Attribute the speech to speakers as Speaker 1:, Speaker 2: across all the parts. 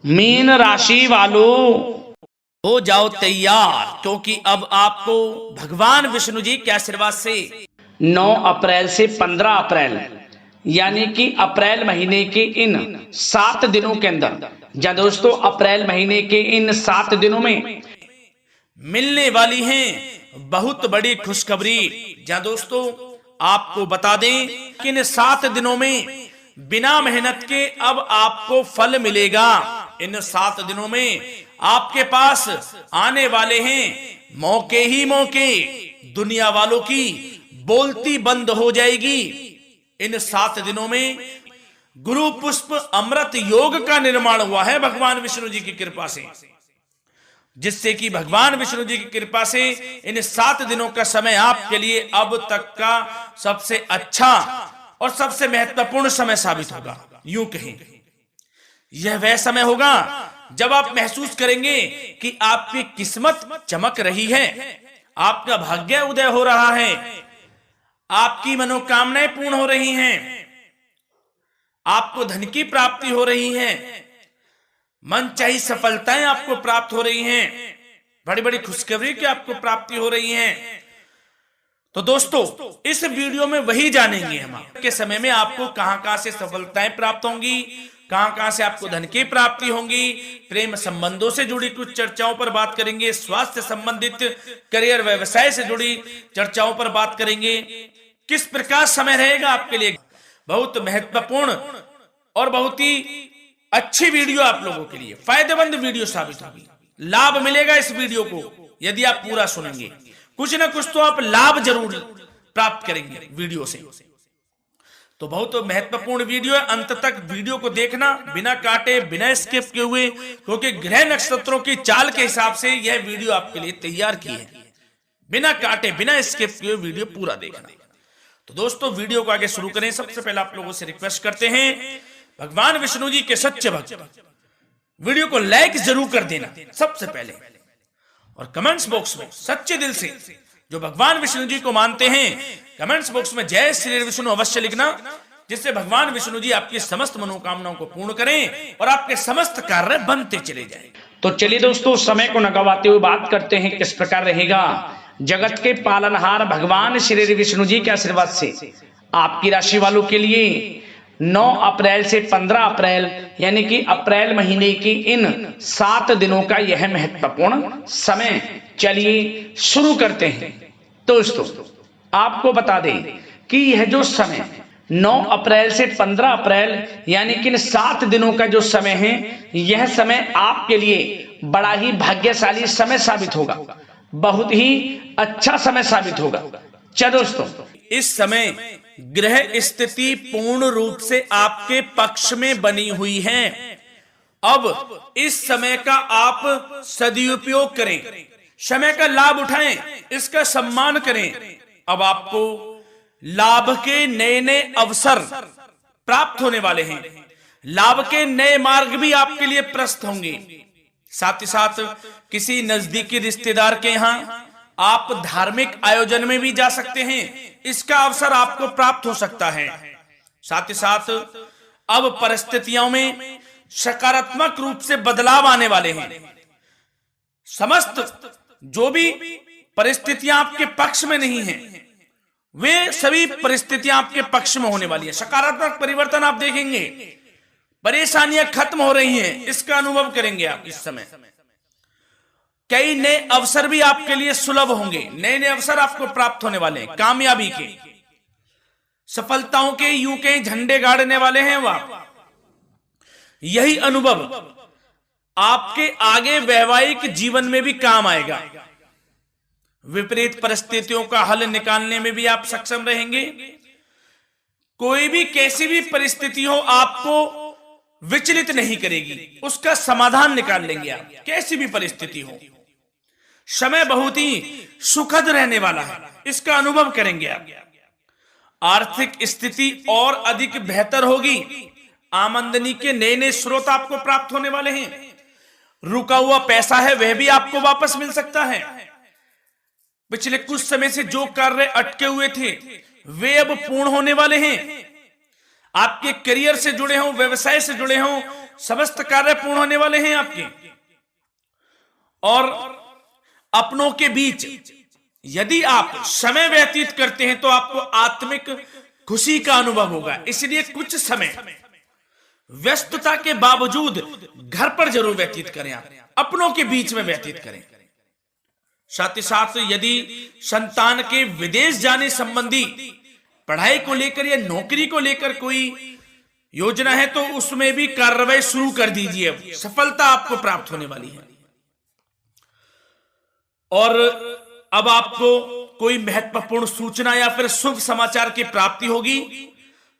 Speaker 1: Mean राशि वालों,
Speaker 2: हो जाओ तैयार, क्योंकि अब आपको भगवान विष्णु जी के आशीर्वाद से
Speaker 1: 9 अप्रैल से 15 अप्रैल यानी कि अप्रैल महीने के इन 7 दिनों के अंदर, या दोस्तों अप्रैल महीने के इन 7 दिनों में
Speaker 2: मिलने वाली हैं बहुत बड़ी खुशखबरी। जहां दोस्तों आपको बता दें कि इन 7 दिनों में बिना मेहनत के अब आपको फल मिलेगा। इन 7 दिनों में आपके पास आने वाले हैं मौके ही मौके। दुनिया वालों की बोलती बंद हो जाएगी। इन 7 दिनों में गुरु पुष्प अमृत योग का निर्माण हुआ है भगवान विष्णु जी की कृपा से, जिससे कि भगवान विष्णु जी की कृपा से इन 7 दिनों का समय आपके लिए अब तक का सबसे अच्छा और सबसे महत्वपूर्ण समय साबित होगा। यूं कहें यह वह समय होगा जब आप महसूस करेंगे कि आपकी किस्मत चमक रही है, आपका भाग्य उदय हो रहा है, आपकी मनोकामनाएं पूर्ण हो रही हैं, आपको धन की प्राप्ति हो रही है, मनचाही सफलताएं आपको प्राप्त हो रही हैं, बड़ी बड़ी खुशखबरी की आपको प्राप्ति हो रही है। तो दोस्तों इस वीडियो में वही जानेंगे हम के समय में आपको कहां कहां से सफलताएं प्राप्त होंगी, कहां कहां से आपको धन की प्राप्ति होंगी, प्रेम संबंधों से जुड़ी कुछ चर्चाओं पर बात करेंगे, स्वास्थ्य संबंधित करियर व्यवसाय से जुड़ी चर्चाओं पर बात करेंगे। किस प्रकार समय रहेगा आपके लिए, बहुत महत्वपूर्ण और बहुत ही अच्छी वीडियो आप लोगों के लिए, फायदेमंद वीडियो साबित होगी। लाभ मिलेगा इस वीडियो को यदि आप पूरा सुनेंगे, कुछ ना कुछ तो आप लाभ जरूर प्राप्त करेंगे वीडियो से। तो बहुत महत्वपूर्ण वीडियो है, अंत तक वीडियो को देखना बिना काटे बिना स्किप किए हुए, क्योंकि ग्रह नक्षत्रों की चाल के हिसाब से यह वीडियो आपके लिए तैयार की है। बिना काटे बिना स्किप किए वीडियो पूरा देखना। तो दोस्तों वीडियो को आगे शुरू करें। सबसे पहले आप लोगों से रिक्वेस्ट करते हैं, भगवान विष्णु जी के सच्चे भक्त वीडियो को लाइक जरूर कर देना सबसे पहले, और कमेंट्स बॉक्स में सच्चे दिल से जो भगवान विष्णु जी को मानते हैं कमेंट्स बॉक्स में जय श्री विष्णु अवश्य लिखना, जिससे भगवान विष्णु जी आपकी समस्त मनोकामनाओं को पूर्ण करें और आपके समस्त कार्य बनते चले जाएं।
Speaker 1: तो चलिए दोस्तों समय को न गवाते हुए बात करते हैं किस प्रकार रहेगा जगत के पालनहार भगवान श्री विष्णु जी के आशीर्वाद से आपकी राशि वालों के लिए 9 अप्रैल से 15 अप्रैल यानी कि अप्रैल महीने की इन 7 दिनों का यह महत्वपूर्ण समय। चलिए शुरू करते हैं। दोस्तों आपको बता दें कि यह जो समय 9 अप्रैल से 15 अप्रैल यानी कि इन 7 दिनों का जो समय है, यह समय आपके लिए बड़ा ही भाग्यशाली समय साबित होगा, बहुत ही अच्छा समय साबित होगा। चलो दोस्तों
Speaker 2: इस समय ग्रह स्थिति पूर्ण रूप से आपके पक्ष में बनी हुई है। अब इस समय का आप सदुपयोग करें, समय का लाभ उठाएं, इसका सम्मान करें। अब आपको लाभ के नए नए अवसर प्राप्त होने वाले हैं, लाभ के नए मार्ग भी आपके लिए प्रशस्त होंगे। साथ ही साथ किसी नजदीकी रिश्तेदार के यहां आप धार्मिक आयोजन में भी जा सकते हैं, इसका अवसर आपको प्राप्त हो सकता है। साथ ही साथ अब परिस्थितियों में सकारात्मक रूप से बदलाव आने वाले हैं। समस्त जो भी परिस्थितियां आपके पक्ष में नहीं हैं, वे सभी परिस्थितियां आपके पक्ष में होने वाली है। सकारात्मक परिवर्तन आप देखेंगे, परेशानियां खत्म हो रही हैं, इसका अनुभव करेंगे आप इस समय। कई नए अवसर भी आपके लिए सुलभ होंगे, नए नए अवसर आपको प्राप्त होने वाले हैं, कामयाबी के, सफलताओं के यूं के झंडे गाड़ने वाले हैं वह। यही अनुभव आपके आगे वैवाहिक जीवन में भी काम आएगा। विपरीत परिस्थितियों का हल निकालने में भी आप सक्षम रहेंगे। कोई भी कैसी भी परिस्थिति हो आपको विचलित नहीं करेगी, उसका समाधान निकाल लेंगे आप, कैसी भी परिस्थिति हो। समय बहुत ही सुखद रहने वाला है, इसका अनुभव करेंगे आप। आर्थिक स्थिति और अधिक बेहतर होगी, आमदनी के नए नए स्रोत आपको प्राप्त होने वाले हैं। रुका हुआ पैसा है वह भी आपको वापस मिल सकता है। पिछले कुछ समय से जो कार्य अटके हुए थे वे अब पूर्ण होने वाले हैं। आपके करियर से जुड़े हों, व्यवसाय से जुड़े हों, समस्त कार्य पूर्ण होने वाले हैं आपके। और अपनों के बीच यदि आप समय व्यतीत करते हैं तो आपको आत्मिक खुशी का अनुभव होगा। इसलिए कुछ समय व्यस्तता के बावजूद घर पर जरूर व्यतीत करें, आप अपनों के बीच में व्यतीत करें। साथ ही साथ यदि संतान के विदेश जाने संबंधी पढ़ाई को लेकर या नौकरी को लेकर कोई योजना है तो उसमें भी कार्रवाई शुरू कर दीजिए, सफलता आपको प्राप्त होने वाली है। और अब आपको कोई महत्वपूर्ण सूचना या फिर शुभ समाचार की प्राप्ति होगी।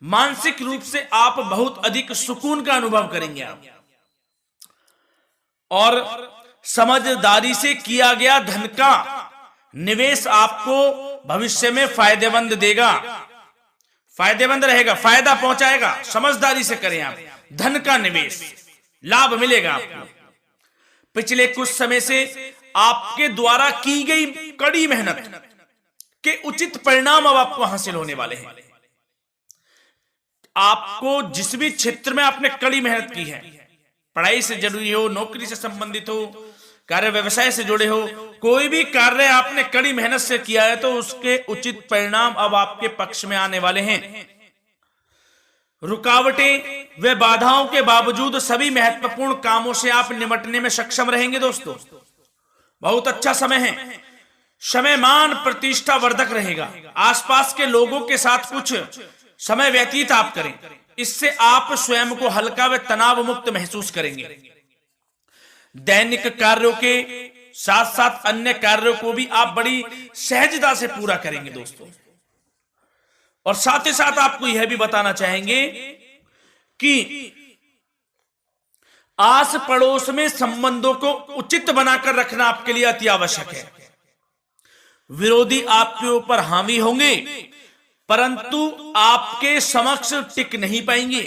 Speaker 2: मानसिक रूप से आप बहुत अधिक सुकून का अनुभव करेंगे आप। और समझदारी से किया गया धन का निवेश आपको भविष्य में फायदेमंद देगा, फायदेमंद रहेगा, फायदा पहुंचाएगा। समझदारी से करें आप, धन का निवेश, लाभ मिलेगा आपको। पिछले कुछ समय से आपके द्वारा की गई कड़ी मेहनत के उचित परिणाम अब आपको हासिल होने वाले हैं। आपको जिस भी क्षेत्र में आपने कड़ी मेहनत की है, पढ़ाई से जुड़ी हो, नौकरी से संबंधित हो, कार्य व्यवसाय से जुड़े हो, कोई भी कार्य आपने कड़ी मेहनत से किया है तो उसके उचित परिणाम अब आपके पक्ष में आने वाले हैं। रुकावटें व बाधाओं के बावजूद सभी महत्वपूर्ण कामों से आप निपटने में सक्षम रहेंगे। दोस्तों बहुत अच्छा समय है, समय मान प्रतिष्ठा वर्धक रहेगा। आसपास के लोगों के साथ कुछ समय व्यतीत आप करें, इससे आप स्वयं को हल्का व तनाव मुक्त महसूस करेंगे। दैनिक कार्यों के साथ साथ अन्य कार्यों को भी आप बड़ी सहजता से पूरा करेंगे दोस्तों। और साथ ही साथ आपको यह भी बताना चाहेंगे कि आस पड़ोस में संबंधों को उचित बनाकर रखना आपके लिए अति आवश्यक है। विरोधी आपके ऊपर हावी होंगे परंतु आपके समक्ष टिक नहीं पाएंगे,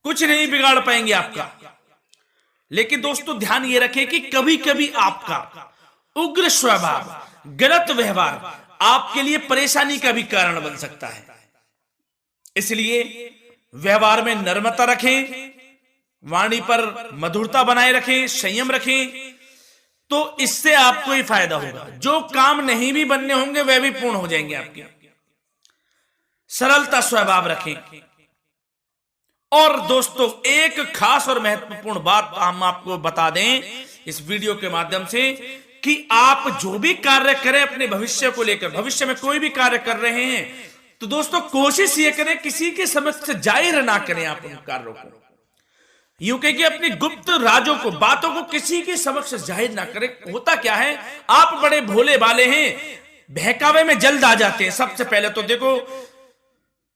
Speaker 2: कुछ नहीं बिगाड़ पाएंगे आपका। लेकिन दोस्तों ध्यान ये रखें कि कभी कभी आपका उग्र स्वभाव, गलत व्यवहार आपके लिए परेशानी का भी कारण बन सकता है। इसलिए व्यवहार में नम्रता रखें, वाणी पर मधुरता बनाए रखें, संयम रखें, तो इससे आपको ही फायदा होगा। जो काम नहीं भी बनने होंगे वह भी पूर्ण हो जाएंगे आपके। सरलता स्वभाव रखें। और दोस्तों एक खास और महत्वपूर्ण बात हम आपको बता दें इस वीडियो के माध्यम से कि आप जो भी कार्य करें अपने भविष्य को लेकर, भविष्य में कोई भी कार्य कर रहे हैं तो दोस्तों कोशिश ये करें किसी के समक्ष जाहिर ना करें आप उन कार्यों को। यूं कह कि अपनी गुप्त राजों को, बातों को किसी के समक्ष जाहिर ना करें। होता क्या है, आप बड़े भोले भाले हैं, बहकावे में जल्द आ जाते हैं। सबसे पहले तो देखो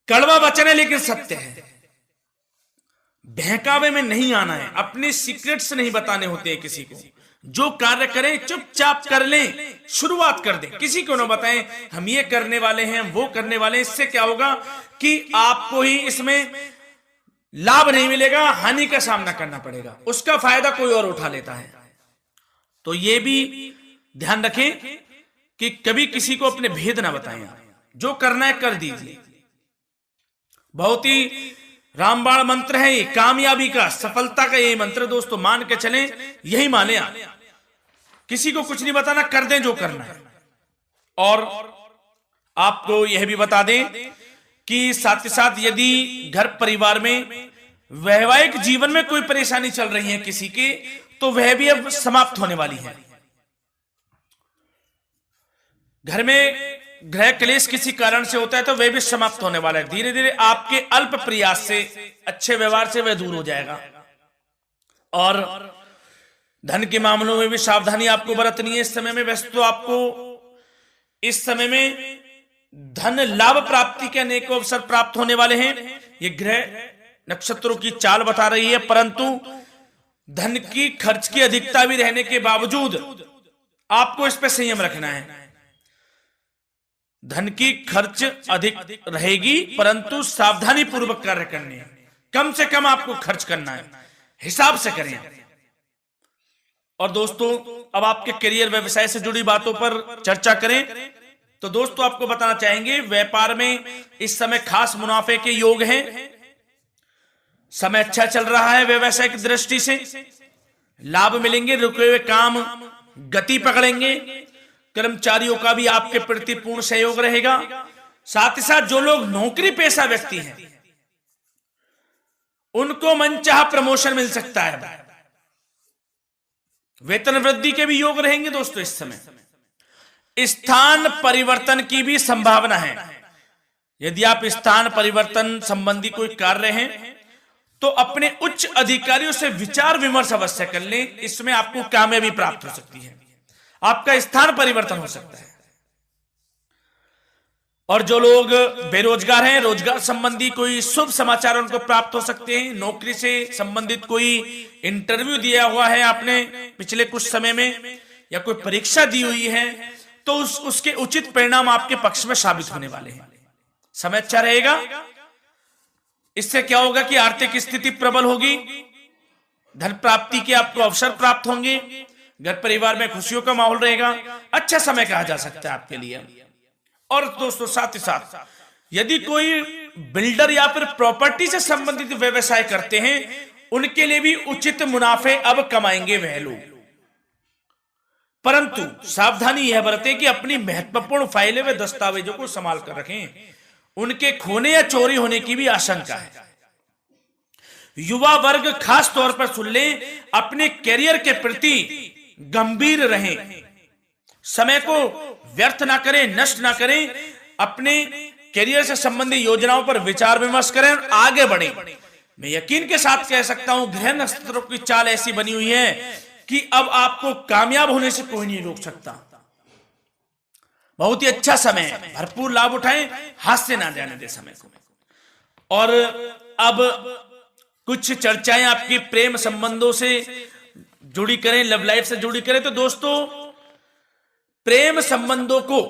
Speaker 2: कड़वा वचन है लेकिन सत्य है, बहकावे में नहीं आना है, अपने सीक्रेट्स नहीं बताने होते हैं किसी को। जो कार्य करें चुपचाप कर लें, शुरुआत कर दें, किसी को ना बताएं हम ये करने वाले हैं, वो करने वाले हैं। इससे क्या होगा कि आपको ही इसमें लाभ नहीं मिलेगा, हानि का सामना करना पड़ेगा, उसका फायदा कोई और उठा लेता है। तो ये भी ध्यान रखें कि कभी किसी को अपने भेद ना बताएं, जो करना है कर दीजिए। बहुत ही रामबाण मंत्र है ये, कामयाबी का, सफलता का यही मंत्र दोस्तों, मान के चलें, यही माने आप। किसी को कुछ नहीं बताना, कर दें जो करना है। और आपको यह भी बता दें कि साथ ही साथ यदि घर परिवार में वैवाहिक जीवन में कोई परेशानी चल रही है किसी के, तो वह भी अब समाप्त होने वाली है। घर में गृह क्लेश किसी कारण से होता है तो वह भी समाप्त होने वाला है। धीरे धीरे आपके अल्प प्रयास से, अच्छे व्यवहार से वह दूर हो जाएगा। और धन के मामलों में भी सावधानी आपको बरतनी है इस समय में। वैसे तो आपको इस समय में धन लाभ प्राप्ति के अनेक अवसर प्राप्त होने वाले हैं, ये ग्रह नक्षत्रों की चाल बता रही है। परंतु धन की खर्च की अधिकता भी रहने के बावजूद आपको इस पर संयम रखना है। धन की खर्च अधिक रहेगी परंतु सावधानी पूर्वक कार्य करने हैं, कम से कम आपको खर्च करना है, हिसाब से करें। और दोस्तों अब आपके करियर व्यवसाय से जुड़ी बातों पर चर्चा करें तो दोस्तों आपको बताना चाहेंगे व्यापार में इस समय खास मुनाफे के योग हैं। समय अच्छा चल रहा है व्यवसाय की दृष्टि से, लाभ मिलेंगे, रुके हुए काम गति पकड़ेंगे, कर्मचारियों का भी आपके प्रति पूर्ण सहयोग रहेगा। साथ ही साथ जो लोग नौकरी पेशा व्यक्ति हैं उनको मनचाहा प्रमोशन मिल सकता है, वेतन वृद्धि के भी योग रहेंगे। दोस्तों इस समय स्थान परिवर्तन की भी संभावना है। यदि आप स्थान परिवर्तन संबंधी कोई कार्य हैं तो अपने उच्च अधिकारियों से विचार विमर्श अवश्य कर लें, इसमें आपको कामयाबी प्राप्त हो सकती है, आपका स्थान परिवर्तन हो सकता है। और जो लोग बेरोजगार हैं, रोजगार संबंधी कोई शुभ समाचार उनको प्राप्त हो सकते हैं। नौकरी से संबंधित कोई इंटरव्यू दिया हुआ है आपने पिछले कुछ समय में, या कोई परीक्षा दी हुई है, तो उसके उचित परिणाम आपके पक्ष में साबित होने वाले हैं। समय अच्छा रहेगा। इससे क्या होगा कि आर्थिक स्थिति प्रबल होगी, धन प्राप्ति के आपको अवसर प्राप्त होंगे, घर परिवार में खुशियों का माहौल रहेगा। अच्छा समय कहा जा सकता है आपके लिए। और दोस्तों साथ ही साथ यदि कोई बिल्डर या फिर प्रॉपर्टी से संबंधित व्यवसाय करते हैं, उनके लिए भी उचित मुनाफे अब कमाएंगे वह लोग। परंतु सावधानी यह बरतें कि अपनी महत्वपूर्ण फाइलें व दस्तावेजों को संभाल कर रखें, उनके खोने या चोरी होने की भी आशंका है। युवा वर्ग खास तौर पर सुन लें, अपने करियर के प्रति गंभीर रहें, समय को व्यर्थ ना करें, नष्ट ना करें, अपने करियर से संबंधित योजनाओं पर विचार विमर्श करें और आगे बढ़ें। मैं यकीन के साथ कह सकता हूं ग्रह नक्षत्रों की चाल ऐसी बनी हुई है कि अब आपको कामयाब होने से कोई नहीं रोक सकता। बहुत ही अच्छा समय है, भरपूर लाभ उठाएं, हाथ से ना जाने दे समय को। और अब कुछ चर्चाएं आपकी प्रेम संबंधों से जुड़ी करें, लव लाइफ से जुड़ी करें। तो दोस्तों प्रेम संबंधों को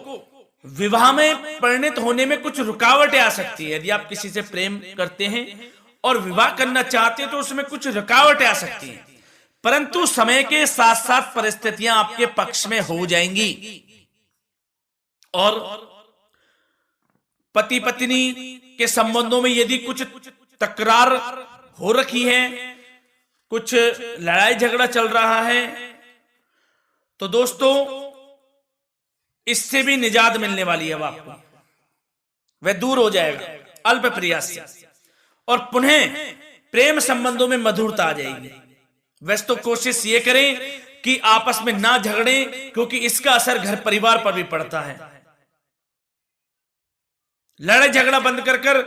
Speaker 2: विवाह में परिणत होने में कुछ रुकावटें आ सकती है। यदि आप किसी से प्रेम करते हैं और विवाह करना चाहते हैं तो उसमें कुछ रुकावटें आ सकती हैं, परंतु समय के साथ साथ परिस्थितियां आपके पक्ष में हो जाएंगी। और पति पत्नी के संबंधों में यदि कुछ तकरार हो रखी है, कुछ लड़ाई झगड़ा चल रहा है, तो दोस्तों इससे भी निजात मिलने वाली है अब आपको, वह दूर हो जाएगा अल्प प्रयास से, और पुनः प्रेम संबंधों में मधुरता आ जाएगी। वैसे तो कोशिश ये करें कि आपस में ना झगड़ें, क्योंकि इसका असर घर परिवार पर भी पड़ता है। लड़ाई झगड़ा बंद कर कर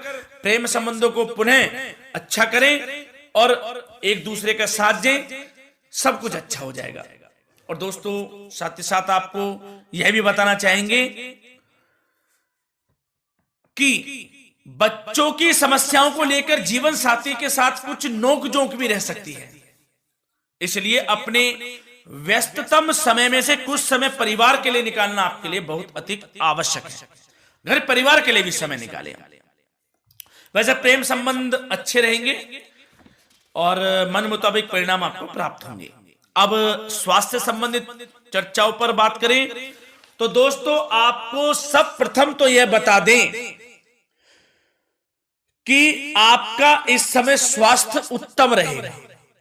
Speaker 2: प्रेम संबंधों को पुनः अच्छा करें और एक दूसरे का साथ दें, सब कुछ अच्छा हो जाएगा। और दोस्तों साथ ही साथ आपको यह भी बताना चाहेंगे कि बच्चों की समस्याओं को लेकर जीवन साथी के साथ कुछ नोकझोंक भी रह सकती है, इसलिए अपने व्यस्ततम समय में से कुछ समय परिवार के लिए निकालना आपके लिए बहुत अधिक आवश्यक है। घर परिवार के लिए भी समय निकालें। वैसे प्रेम संबंध अच्छे रहेंगे और मन मुताबिक परिणाम आपको प्राप्त होंगे। अब स्वास्थ्य संबंधित चर्चाओं पर बात करें तो दोस्तों आपको सब प्रथम तो यह बता दें कि आपका इस समय स्वास्थ्य उत्तम रहेगा,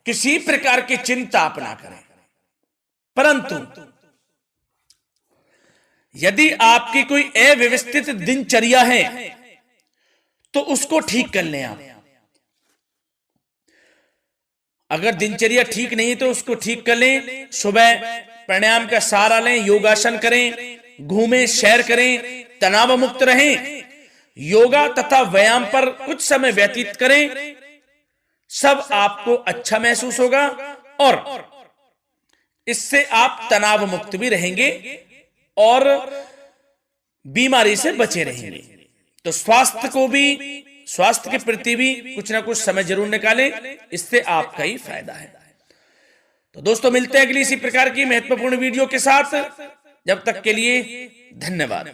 Speaker 2: किसी प्रकार की चिंता आप ना करें। परंतु यदि आपकी कोई अव्यवस्थित दिनचर्या है तो उसको ठीक कर लें आप। अगर दिनचर्या ठीक नहीं तो उसको ठीक कर लें। सुबह प्राणायाम का सहारा लें, योगासन करें, घूमें, सैर करें, तनाव मुक्त रहें, योगा तथा व्यायाम पर कुछ समय व्यतीत करें। सब आपको अच्छा महसूस होगा और इससे आप तनाव मुक्त भी रहेंगे और बीमारी से बचे रहेंगे। तो स्वास्थ्य के प्रति भी कुछ ना कुछ समय जरूर निकालें, इससे आपका ही फायदा है। तो दोस्तों मिलते हैं अगली इसी प्रकार की महत्वपूर्ण वीडियो के साथ। जब तक के लिए धन्यवाद।